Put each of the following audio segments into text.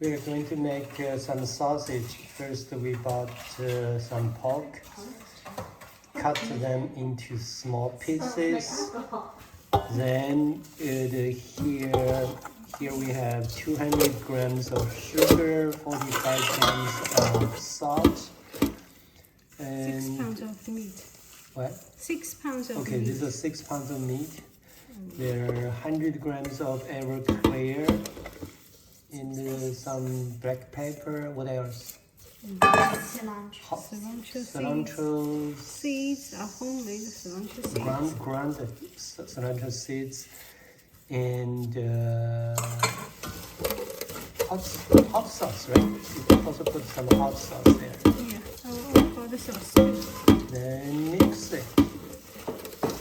We are going to make some sausage. First, we bought some pork, cut them into small pieces. Then here we have 200 grams of sugar, 45 grams of salt, and 6 pounds of meat. what? 6 pounds of meat. Okay, this is 6 pounds of meat. There are 100 grams of Everclear, and some black pepper. What else? Cilantro seeds are homemade cilantro seeds. ground cilantro seeds, and hot sauce, right? You can also put some hot sauce there. Yeah, I'll pour the sauce. Then mix it.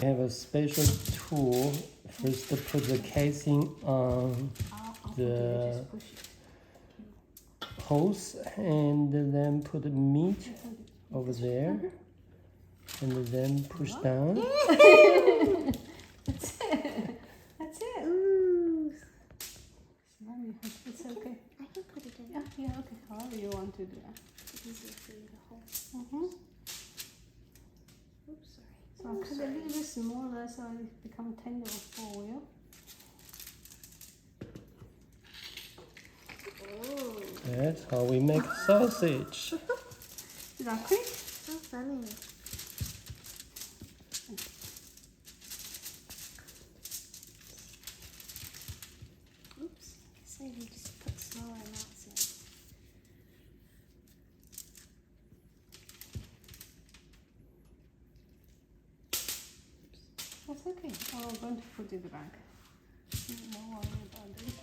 I have a special tool. First, to put the casing on the hose, and then put the meat over there, and then push down. That's it. That's it. Ooh. It's okay. I can put it in. Yeah, okay. However you want to do that. It's easier for you to hold. Oops, sorry. So I'll cut it a little bit smaller so it becomes tender for you. Oh, That's how we make sausage. Is that quick? so funny. Oops. So you just put smaller amounts in. That's okay. I'm going to put it back. No worry about it.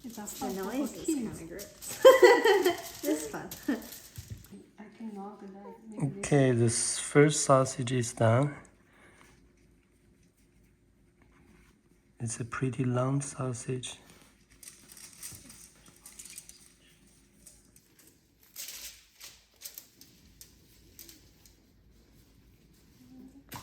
It's a The noise is kind of gross. This fun. I can knock it out. Okay, this first sausage is done. It's a pretty long sausage.